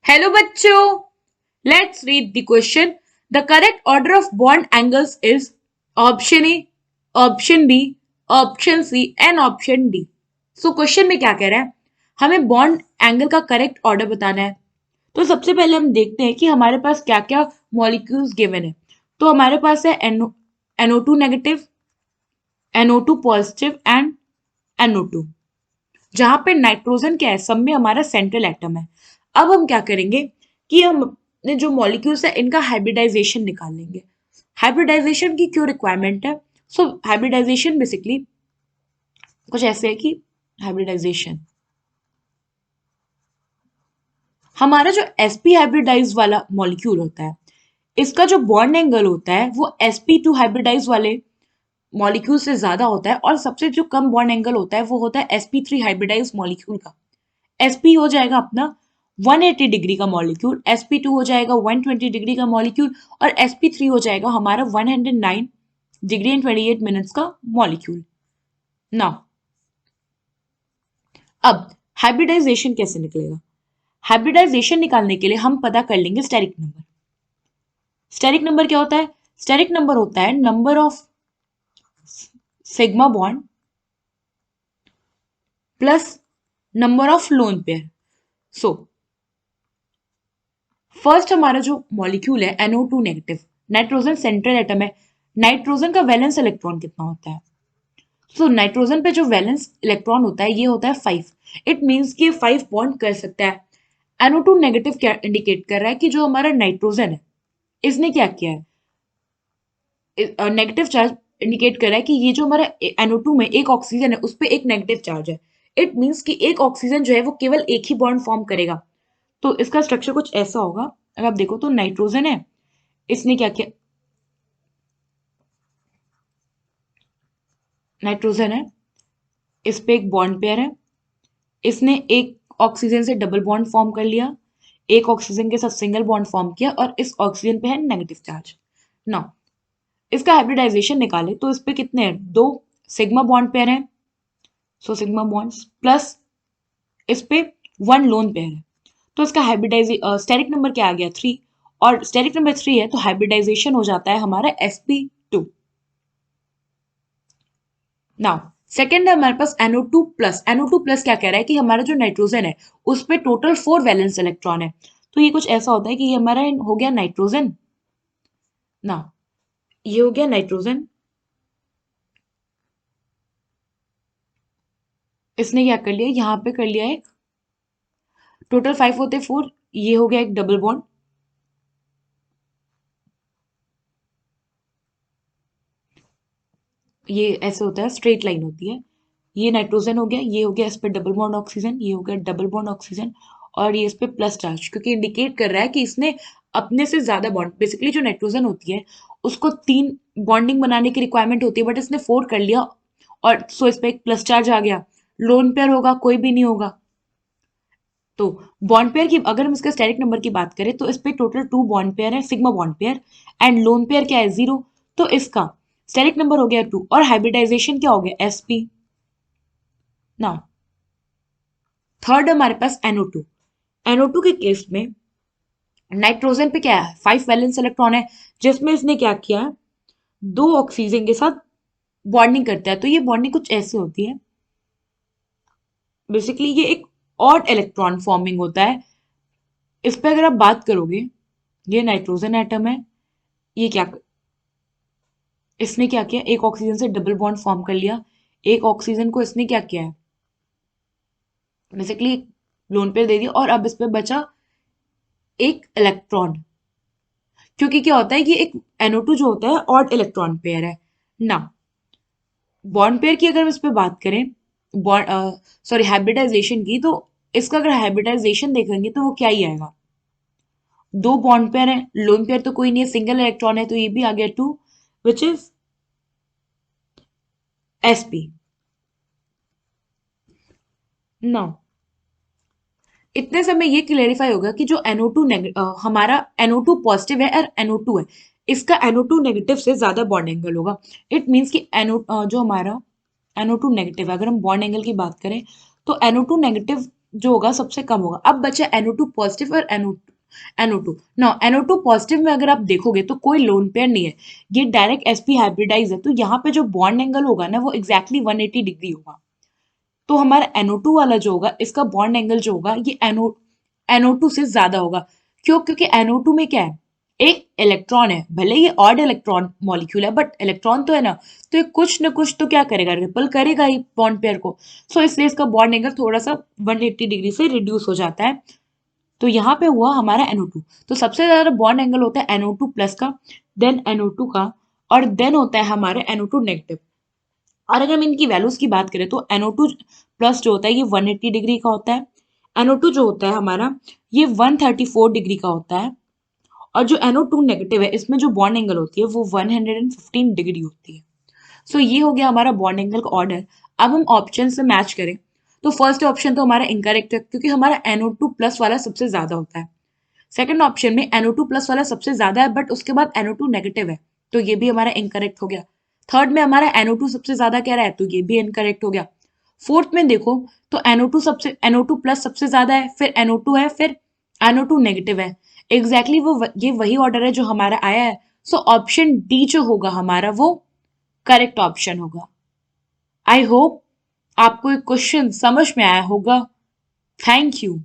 Hello बच्चों, let's read the question. The correct order of bond angles is option A, option B, option C and option D. So question में क्या कह रहा है, हमें bond angle का correct order बताना है। तो सबसे पहले हम देखते हैं कि हमारे पास क्या क्या मॉलिक्यूल्स गिवन है। तो हमारे पास है NO2 negative, NO2 positive and NO2, जहां पे नाइट्रोजन क्या है, सब में हमारा सेंट्रल एटम है। अब हम क्या करेंगे कि हम अपने जो मॉलिक्यूल्स है इनका हाइब्रिडाइजेशन निकाल लेंगे। हाइब्रिडाइजेशन की क्यों रिक्वायरमेंट है? सो हाइब्रिडाइजेशन बेसिकली कुछ ऐसे है कि हाइब्रिडाइजेशन हमारा जो sp हाइब्रिडाइज वाला मॉलिक्यूल होता है, इसका जो बॉन्ड एंगल होता है वो sp2 हाइब्रिडाइज वाले मॉलिक्यूल से ज्यादा होता है, और सबसे जो कम बॉन्ड एंगल होता है वो होता है sp3 हाइब्रिडाइज मॉलिक्यूल का। sp हो जाएगा अपना 180 डिग्री का मॉलिक्यूल, sp2 हो जाएगा 120 डिग्री का मॉलिक्यूल, और sp3 हो जाएगा हमारा 109 डिग्री एंड 28 मिनट्स का मॉलिक्यूल। नाउ अब हाइब्रिडाइजेशन कैसे निकलेगा? हाइब्रिडाइजेशन निकालने के लिए हम पता कर लेंगे स्टेरिक नंबर। स्टेरिक नंबर क्या होता है? स्टेरिक नंबर होता है number of sigma bond plus number of lone pair. So first हमारा जो मॉलिक्यूल है NO2 negative, nitrogen central atom है। नाइट्रोजन का वैलेंस इलेक्ट्रॉन कितना होता है? सो नाइट्रोजन पे जो वैलेंस इलेक्ट्रॉन होता है ये होता है 5। इट मींस कि 5 बॉन्ड कर सकता है। NO2 नेगेटिव क्या इंडिकेट कर रहा है कि जो हमारा नाइट्रोजन है इसने क्या किया है, नेगेटिव चार्ज इंडिकेट कर रहा है कि ये जो हमारा NO2 में एक ऑक्सीजन है उस पर एक नेगेटिव चार्ज है। इट मींस कि एक ऑक्सीजन जो है वो केवल एक ही बॉन्ड फॉर्म करेगा। तो इसका स्ट्रक्चर कुछ ऐसा होगा। अगर आप देखो तो नाइट्रोजन है, इसने क्या किया, नाइट्रोजन है, इस पे एक बॉन्ड पेयर है, इसने एक ऑक्सीजन से डबल बॉन्ड फॉर्म कर लिया, एक ऑक्सीजन के साथ सिंगल बॉन्ड फॉर्म किया, और इस ऑक्सीजन पे है नेगेटिव चार्ज। नाउ इसका हाइब्रिडाइजेशन निकाले तो इस पे कितने हैं, दो सिग्मा बॉन्ड पेयर है, सो सिग्मा बॉन्ड्स प्लस इस पे वन लोन पेयर है। तो इसका हाइब्रिडाइजे स्टेरिक नंबर क्या आ गया, 3, और स्टेरिक नंबर 3 है तो हाइब्रिडाइजेशन हो जाता है हमारा sp2। नाउ सेकेंड है हमारे पास NO2 प्लस। NO2 प्लस क्या कह रहा है कि हमारा जो नाइट्रोजन है उस पे टोटल 4 वैलेंस इलेक्ट्रॉन है। तो ये कुछ ऐसा होता है कि ये हमारा हो गया नाइट्रोजन। ना ये हो गया नाइट्रोजन, इसने क्या कर लिया, यहाँ पे कर लिया एक, टोटल 5 होते 4, ये हो गया एक डबल बॉन्ड, ये ऐसे होता है, स्ट्रेट लाइन होती है। ये नाइट्रोजन हो गया, ये हो गया इस पे डबल बॉन्ड ऑक्सीजन, ये हो गया डबल बॉन्ड ऑक्सीजन, और ये इस पे प्लस चार्ज, क्योंकि इंडिकेट कर रहा है कि इसने अपने से ज्यादा बॉन्ड, बेसिकली जो नाइट्रोजन होती है उसको 3 बॉन्डिंग बनाने की रिक्वायरमेंट होती है, बट इसने 4 कर लिया, और सो इस पे एक प्लस चार्ज आ गया। लोन पेयर होगा, कोई भी नहीं होगा। तो बॉन्ड पेयर की अगर हम इसके स्टेरिक नंबर की बात करें तो इस पे टोटल 2 बॉन्ड पेयर है, sigma bond pair, and lone pair क्या है, 0। तो इसका स्टेरिक नंबर हो गया 2, और हाइब्रिडाइजेशन क्या हो गया, sp। नाउ थर्ड हमारे पास NO2। NO2 के केस में नाइट्रोजन पे क्या है, 5 वैलेंस इलेक्ट्रॉन है, जिसमें इसने क्या किया, दो ऑक्सीजन के साथ बॉन्डिंग करता है। तो ये बॉन्डिंग कुछ ऐसी होती है, बेसिकली ये एक ऑड इलेक्ट्रॉन फॉर्मिंग होता है। इस पे अगर आप बात करोगे, ये नाइट्रोजन एटम है, ये क्या, इसने क्या किया, एक ऑक्सीजन से डबल बॉन्ड फॉर्म कर लिया, एक ऑक्सीजन को इसने क्या किया है, बेसिकली लोन पेयर दे दिया, और अब इस पे बचा एक इलेक्ट्रॉन, क्योंकि क्या होता है कि एक NO2 जो होता है ऑड इलेक्ट्रॉन पेयर है ना। बॉन्ड पेयर की अगर हम इस पे बात करें, बॉन्ड सॉरी हाइब्रिडाइजेशन की, तो इसका अगर हाइब्रिडाइजेशन देखेंगे तो वो क्या ही आएगा, दो बॉन्ड पेयर है, लोन पेयर तो कोई नहीं है, सिंगल इलेक्ट्रॉन है, तो ये भी आ गया 2, विच इज sp। नाउ इतने समय ये क्लेरिफाई होगा कि जो NO2 हमारा NO2 पॉजिटिव है और NO2 है, इसका NO2 नेगेटिव से ज्यादा बॉन्ड एंगल होगा। इट मींस कि जो हमारा NO2 नेगेटिव है, अगर हम बॉन्ड एंगल की बात करें तो NO2 नेगेटिव जो होगा सबसे कम होगा। अब बचा NO2 पॉजिटिव और NO2 ना, NO2 पॉजिटिव में अगर आप देखोगे तो कोई लोन पेयर नहीं है, ये डायरेक्ट sp हाइब्रिडाइज है, तो यहाँ पे जो बॉन्ड एंगल होगा ना वो एग्जैक्टली 180 डिग्री होगा। तो हमारा NO2 वाला जो होगा इसका बॉन्ड एंगल जो होगा ये NO2 से ज्यादा होगा। क्यों? क्योंकि NO2 में क्या है, एक इलेक्ट्रॉन है, भले ये ऑड इलेक्ट्रॉन मॉलिक्यूल है बट इलेक्ट्रॉन तो है ना, तो ये कुछ न कुछ तो क्या करेगा, रिपल करेगा ही बॉन्ड पेयर को। सो इसलिए इसका बॉन्ड एंगल थोड़ा सा 180 डिग्री से रिड्यूस हो जाता है। तो यहाँ पे हुआ हमारा NO2। तो सबसे ज्यादा बॉन्ड एंगल होता है NO2 प्लस का, देन NO2 का, और देन होता है हमारे NO2 नेगेटिव। और अगर हम इनकी वैल्यूज की बात करें तो NO2 प्लस जो होता है ये 180 डिग्री का होता है, NO2 जो होता है हमारा ये 134 डिग्री का होता है, और जो NO2 नेगेटिव है इसमें जो बॉन्ड एंगल होती है वो 115 डिग्री होती है। सो ये हो गया हमारा बॉन्ड एंगल का ऑर्डर। अब हम ऑप्शन से मैच करें तो फर्स्ट ऑप्शन तो हमारा इनकरेक्ट है, क्योंकि हमारा NO2 प्लस वाला सबसे ज्यादा होता है। सेकंड ऑप्शन में NO2 प्लस वाला सबसे ज्यादा है बट उसके बाद NO2 नेगेटिव है, तो ये भी हमारा इनकरेक्ट हो गया। थर्ड में हमारा NO2 सबसे ज्यादा कह रहा है, तो ये भी इनकरेक्ट हो गया। फोर्थ में देखो तो NO2 प्लस सबसे ज्यादा है, फिर NO2 है, फिर NO2 नेगेटिव है। एग्जैक्टली ये वही ऑर्डर है जो हमारा आया है। सो ऑप्शन डी जो होगा हमारा वो करेक्ट ऑप्शन होगा। आई होप आपको ये क्वेश्चन समझ में आया होगा। Thank you.